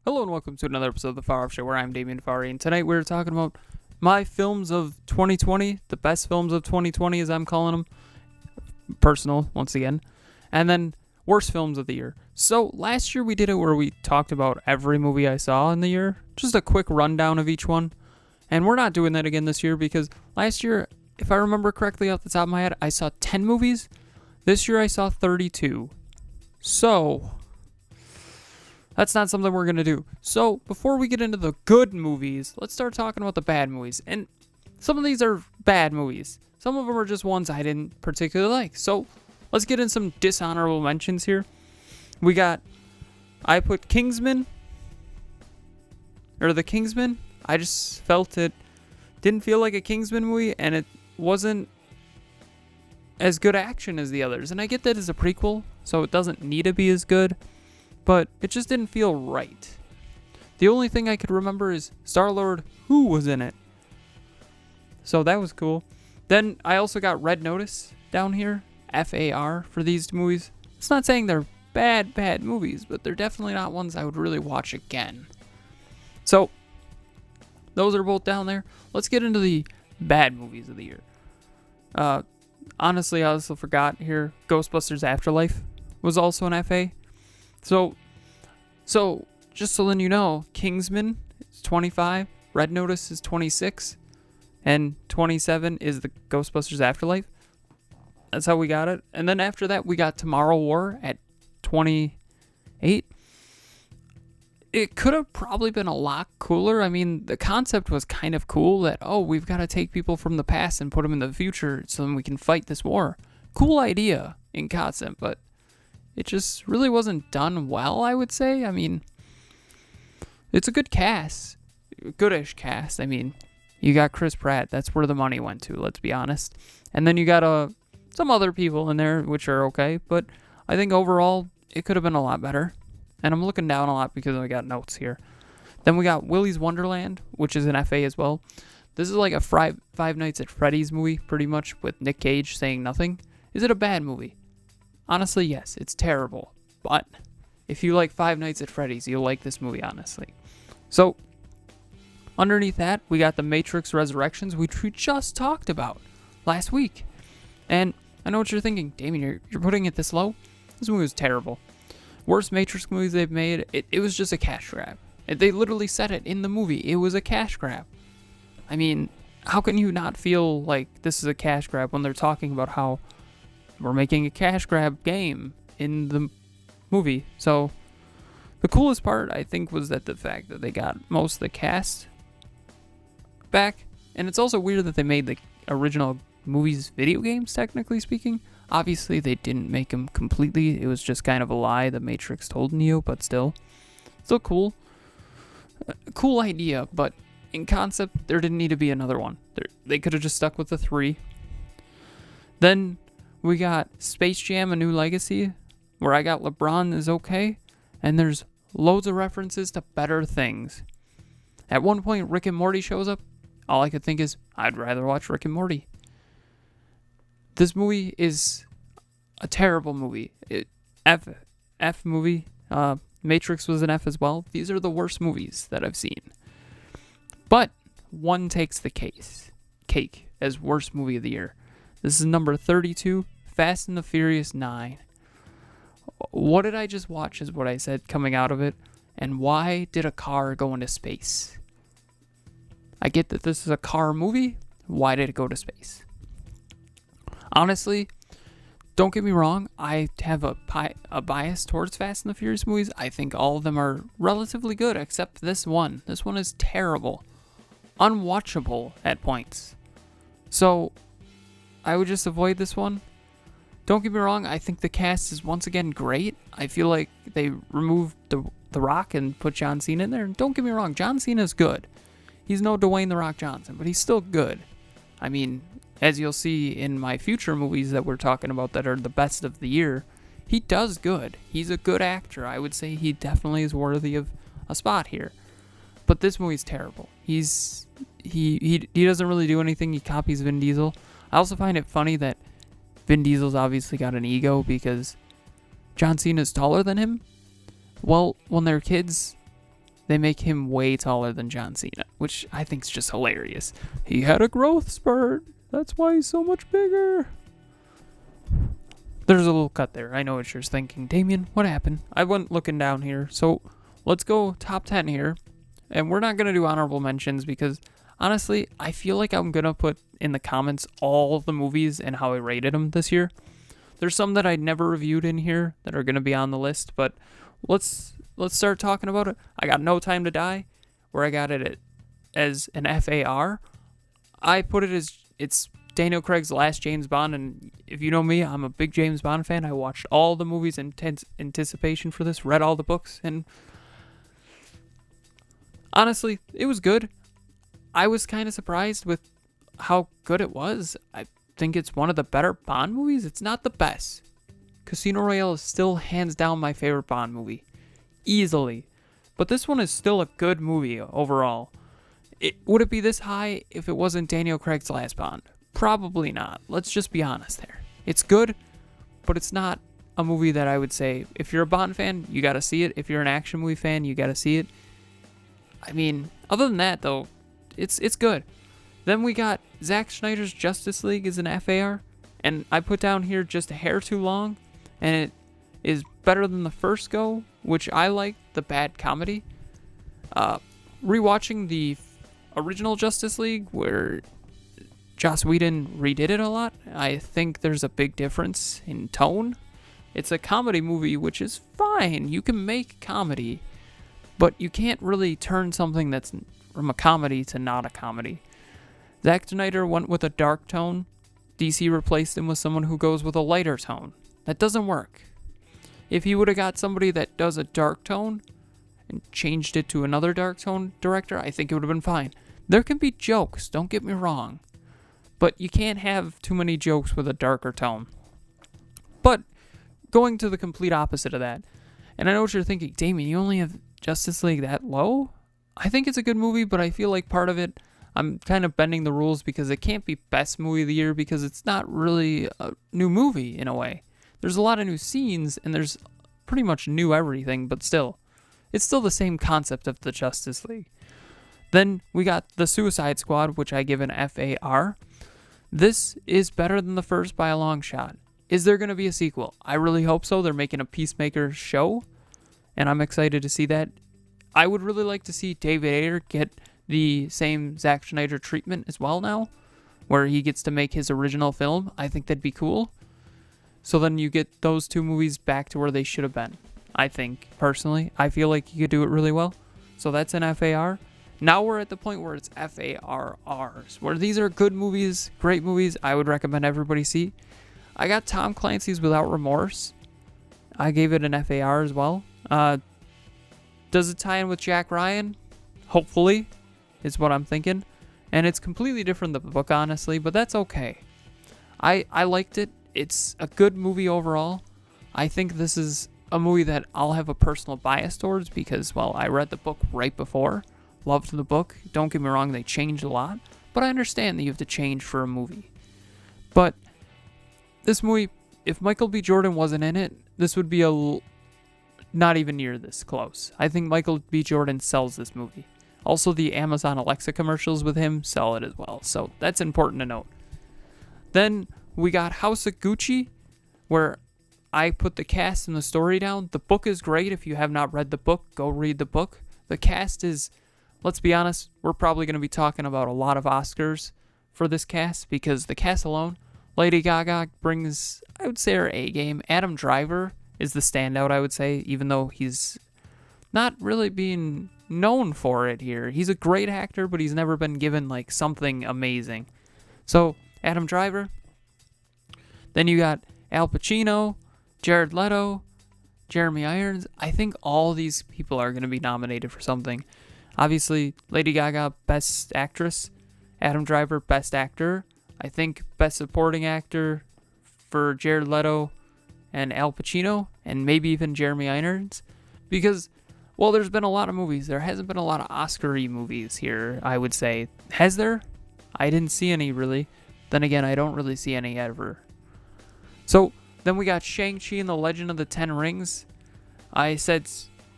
Hello and welcome to another episode of the Farr Show, where I'm Damien Farr, and tonight we're talking about my films of 2020, the best films of 2020 as I'm calling them, personal once again, and then worst films of the year. So last year we did it where we talked about every movie I saw in the year, just a quick rundown of each one, and we're not doing that again this year because last year, if I remember correctly off the top of my head, I saw 10 movies. This year I saw 32. So that's not something we're going to do. So, before we get into the good movies, let's start talking about the bad movies. And some of these are bad movies. Some of them are just ones I didn't particularly like. So, let's get in some dishonorable mentions here. I put Kingsman, or The Kingsman. I just felt it didn't feel like a Kingsman movie, and it wasn't as good action as the others. And I get that it's a prequel, so it doesn't need to be as good. But it just didn't feel right. The only thing I could remember is Star-Lord, who was in it. So that was cool. Then I also got Red Notice down here, F-A-R, for these movies. It's not saying they're bad movies, but they're definitely not ones I would really watch again. So, those are both down there. Let's get into the bad movies of the year. Honestly, I also forgot here, Ghostbusters Afterlife was also an F.A. So just so then you know, Kingsman is 25, Red Notice is 26, and 27 is the Ghostbusters Afterlife. That's how we got it. And then after that, we got Tomorrow War at 28. It could have probably been a lot cooler. I mean, the concept was kind of cool that, we've got to take people from the past and put them in the future so then we can fight this war. Cool idea in concept, but it just really wasn't done well, I would say. I mean, it's a good cast. Goodish cast. I mean, you got Chris Pratt. That's where the money went to, let's be honest. And then you got some other people in there, which are okay. But I think overall, it could have been a lot better. And I'm looking down a lot because I got notes here. Then we got Willy's Wonderland, which is an FA as well. This is like a Five Nights at Freddy's movie, pretty much, with Nick Cage saying nothing. Is it a bad movie? Honestly, yes, it's terrible. But if you like Five Nights at Freddy's, you'll like this movie, honestly. So, underneath that, we got The Matrix Resurrections, which we just talked about last week. And I know what you're thinking. Damien, you're putting it this low? This movie was terrible. Worst Matrix movies they've made. It was just a cash grab. They literally said it in the movie. It was a cash grab. I mean, how can you not feel like this is a cash grab when they're talking about how we're making a cash grab game in the movie? So the coolest part, I think, was that the fact that they got most of the cast back. And it's also weird that they made the original movies video games, technically speaking. Obviously, they didn't make them completely. It was just kind of a lie the Matrix told Neo, but still cool. Cool idea, but in concept, there didn't need to be another one. They could have just stuck with the 3. Then we got Space Jam: A New Legacy, where I got LeBron is okay, and there's loads of references to better things. At one point, Rick and Morty shows up. All I could think is, I'd rather watch Rick and Morty. This movie is a terrible movie. F movie. Matrix was an F as well. These are the worst movies that I've seen. But one takes the cake as worst movie of the year. This is number 32, Fast and the Furious 9. What did I just watch is what I said coming out of it. And why did a car go into space? I get that this is a car movie. Why did it go to space? Honestly, don't get me wrong. I have a bias towards Fast and the Furious movies. I think all of them are relatively good, except this one. This one is terrible. Unwatchable at points. So I would just avoid this one. Don't get me wrong, I think the cast is once again great. I feel like they removed the Rock and put John Cena in there. And don't get me wrong, John Cena is good. He's no Dwayne The Rock Johnson, but he's still good. I mean, as you'll see in my future movies that we're talking about that are the best of the year, he does good. He's a good actor. I would say he definitely is worthy of a spot here. But this movie's terrible. He doesn't really do anything. He copies Vin Diesel. I also find it funny that Vin Diesel's obviously got an ego because John Cena's taller than him. Well, when they're kids, they make him way taller than John Cena, which I think is just hilarious. He had a growth spurt. That's why he's so much bigger. There's a little cut there. I know what you're thinking. Damien, what happened? I went looking down here. So let's go top 10 here. And we're not going to do honorable mentions because, honestly, I feel like I'm going to put in the comments all the movies and how I rated them this year. There's some that I never reviewed in here that are going to be on the list, but let's start talking about it. I got No Time to Die, where I got it as an FAR. I put it as it's Daniel Craig's last James Bond, and if you know me, I'm a big James Bond fan. I watched all the movies in anticipation for this, read all the books, and honestly, it was good. I was kind of surprised with how good it was. I think it's one of the better Bond movies. It's not the best. Casino Royale is still hands down my favorite Bond movie. Easily. But this one is still a good movie overall. Would it be this high if it wasn't Daniel Craig's last Bond? Probably not. Let's just be honest there. It's good, but it's not a movie that I would say, if you're a Bond fan, you gotta see it. If you're an action movie fan, you gotta see it. I mean, other than that, though, it's good. Then we got Zack Snyder's Justice League is an FAR, and I put down here just a hair too long, and it is better than the first go, which I like, the bad comedy. Rewatching the original Justice League, where Joss Whedon redid it a lot, I think there's a big difference in tone. It's a comedy movie, which is fine. You can make comedy, but you can't really turn something that's from a comedy to not a comedy. Zack Snyder went with a dark tone. DC replaced him with someone who goes with a lighter tone. That doesn't work. If he would have got somebody that does a dark tone and changed it to another dark tone director, I think it would have been fine. There can be jokes, don't get me wrong, but you can't have too many jokes with a darker tone. But going to the complete opposite of that, and I know what you're thinking, Damien, you only have Justice League that low? I think it's a good movie, but I feel like part of it, I'm kind of bending the rules because it can't be best movie of the year because it's not really a new movie in a way. There's a lot of new scenes and there's pretty much new everything, but still, it's still the same concept of the Justice League. Then we got The Suicide Squad, which I give an FAR. This is better than the first by a long shot. Is there going to be a sequel? I really hope so. They're making a Peacemaker show, and I'm excited to see that. I would really like to see David Ayer get the same Zack Snyder treatment as well now, where he gets to make his original film. I think that'd be cool. So then you get those two movies back to where they should have been. I think, personally. I feel like you could do it really well. So that's an FAR. Now we're at the point where it's FARRs, where these are good movies, great movies, I would recommend everybody see. I got Tom Clancy's Without Remorse. I gave it an FAR as well. Does it tie in with Jack Ryan? Hopefully, is what I'm thinking. And it's completely different than the book, honestly, but that's okay. I liked it. It's a good movie overall. I think this is a movie that I'll have a personal bias towards because, well, I read the book right before. Loved the book. Don't get me wrong, they changed a lot. But I understand that you have to change for a movie. But this movie, if Michael B. Jordan wasn't in it, this would be not even near this close. I think Michael B. Jordan sells this movie. Also, the Amazon Alexa commercials with him sell it as well. So that's important to note. Then we got House of Gucci, where I put the cast and the story down. The book is great. If you have not read the book, go read the book. The cast is, let's be honest, we're probably going to be talking about a lot of Oscars for this cast because the cast alone, Lady Gaga brings, I would say, her A game. Adam Driver is the standout, I would say, even though he's not really being known for it here. He's a great actor, but he's never been given like something amazing. So, Adam Driver. Then you got Al Pacino, Jared Leto, Jeremy Irons. I think all these people are going to be nominated for something. Obviously, Lady Gaga, Best Actress. Adam Driver, Best Actor. I think Best Supporting Actor for Jared Leto and Al Pacino, and maybe even Jeremy Irons. Because, well, there's been a lot of movies. There hasn't been a lot of Oscar-y movies here, I would say. Has there? I didn't see any, really. Then again, I don't really see any ever. So, then we got Shang-Chi and the Legend of the Ten Rings. I said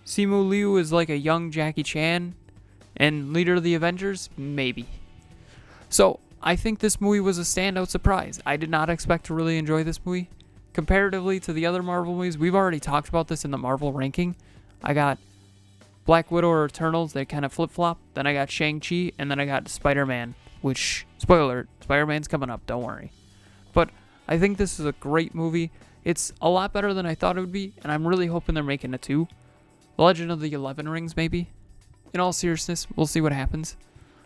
Simu Liu is like a young Jackie Chan and leader of the Avengers? Maybe. So, I think this movie was a standout surprise. I did not expect to really enjoy this movie. Comparatively to the other Marvel movies, we've already talked about this in the Marvel ranking. I got Black Widow or Eternals, they kind of flip-flop. Then I got Shang-Chi, and then I got Spider-Man, which, spoiler alert, Spider-Man's coming up, don't worry. But I think this is a great movie. It's a lot better than I thought it would be, and I'm really hoping they're making a 2. The Legend of the 11 Rings, maybe. In all seriousness, we'll see what happens.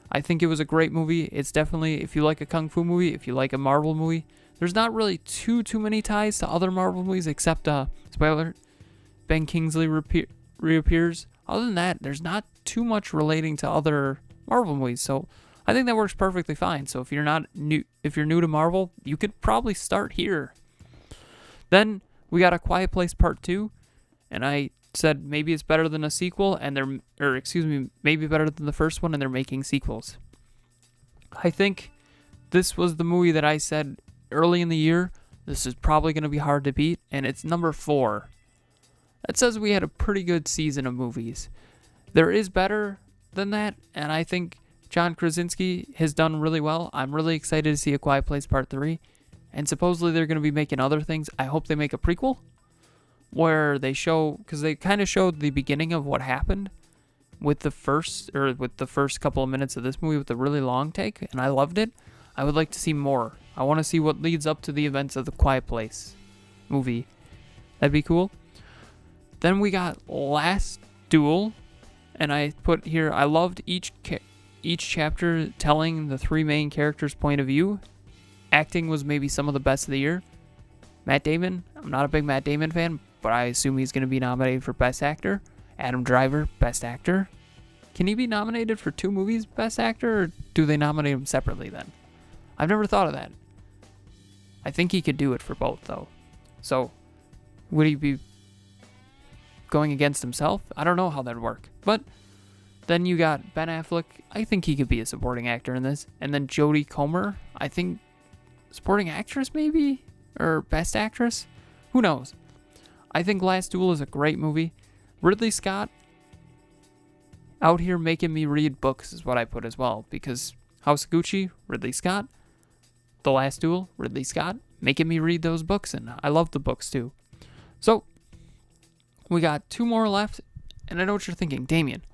I think it was a great movie. It's definitely, if you like a Kung Fu movie, if you like a Marvel movie, there's not really too many ties to other Marvel movies, except, spoiler alert, Ben Kingsley reappears. Other than that, there's not too much relating to other Marvel movies, so I think that works perfectly fine. So if you're new to Marvel, you could probably start here. Then we got A Quiet Place Part 2, and I said maybe it's better than a sequel, and maybe better than the first one, and they're making sequels. I think this was the movie that I said early in the year, this is probably going to be hard to beat, and it's number 4. That says we had a pretty good season of movies. There is better than that, and I think John Krasinski has done really well. I'm really excited to see A Quiet Place Part 3, and supposedly they're going to be making other things. I hope they make a prequel where they show, because they kind of showed the beginning of what happened with the first couple of minutes of this movie with the really long take, and I loved it. I would like to see more. I want to see what leads up to the events of the Quiet Place movie. That'd be cool. Then we got Last Duel, and I put here, I loved each chapter telling the 3 main characters' point of view. Acting was maybe some of the best of the year. Matt Damon, I'm not a big Matt Damon fan, but I assume he's going to be nominated for Best Actor. Adam Driver, Best Actor. Can he be nominated for 2 movies Best Actor, or do they nominate him separately then? I've never thought of that. I think he could do it for both, though. So, would he be going against himself? I don't know how that'd work. But then you got Ben Affleck. I think he could be a supporting actor in this. And then Jodie Comer. I think supporting actress, maybe? Or best actress? Who knows? I think Last Duel is a great movie. Ridley Scott out here making me read books is what I put as well. Because House of Gucci, Ridley Scott. The Last Duel, Ridley Scott, making me read those books, and I love the books too. So, we got 2 more left, and I know what you're thinking, Damien,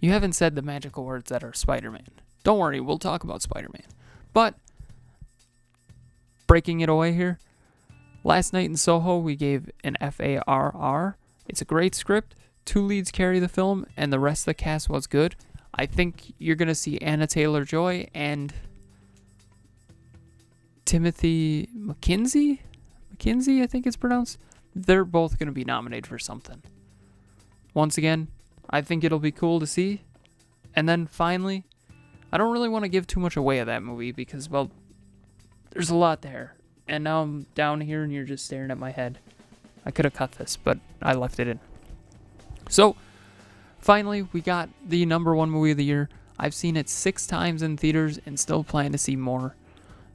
you haven't said the magical words that are Spider-Man. Don't worry, we'll talk about Spider-Man. But, breaking it away here, Last Night in Soho, we gave an FARR. It's a great script, 2 leads carry the film, and the rest of the cast was good. I think you're going to see Anna Taylor-Joy and Timothy McKenzie, I think it's pronounced. They're both going to be nominated for something. Once again, I think it'll be cool to see. And then finally, I don't really want to give too much away of that movie because, well, there's a lot there. And now I'm down here and you're just staring at my head. I could have cut this, but I left it in. So, finally, we got the number 1 movie of the year. I've seen it 6 times in theaters and still plan to see more.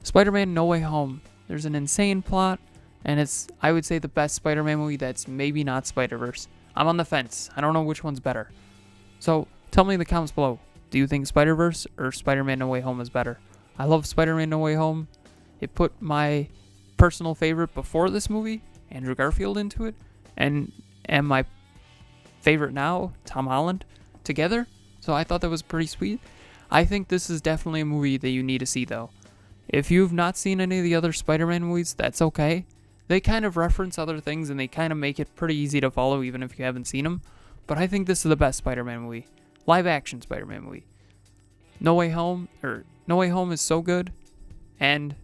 Spider-Man No Way Home. There's an insane plot, and it's, I would say, the best Spider-Man movie that's maybe not Spider-Verse. I'm on the fence. I don't know which one's better. So, tell me in the comments below. Do you think Spider-Verse or Spider-Man No Way Home is better? I love Spider-Man No Way Home. It put my personal favorite before this movie, Andrew Garfield, into it, and my favorite now, Tom Holland, together. So I thought that was pretty sweet. I think this is definitely a movie that you need to see, though. If you've not seen any of the other Spider-Man movies, that's okay. They kind of reference other things, and they kind of make it pretty easy to follow, even if you haven't seen them. But I think this is the best Spider-Man movie. Live-action Spider-Man movie. No Way Home is so good, and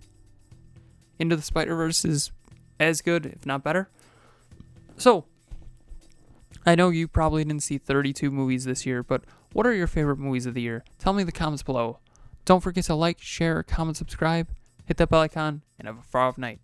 Into the Spider-Verse is as good, if not better. So, I know you probably didn't see 32 movies this year, but what are your favorite movies of the year? Tell me in the comments below. Don't forget to like, share, comment, subscribe, hit that bell icon, and have a far off night.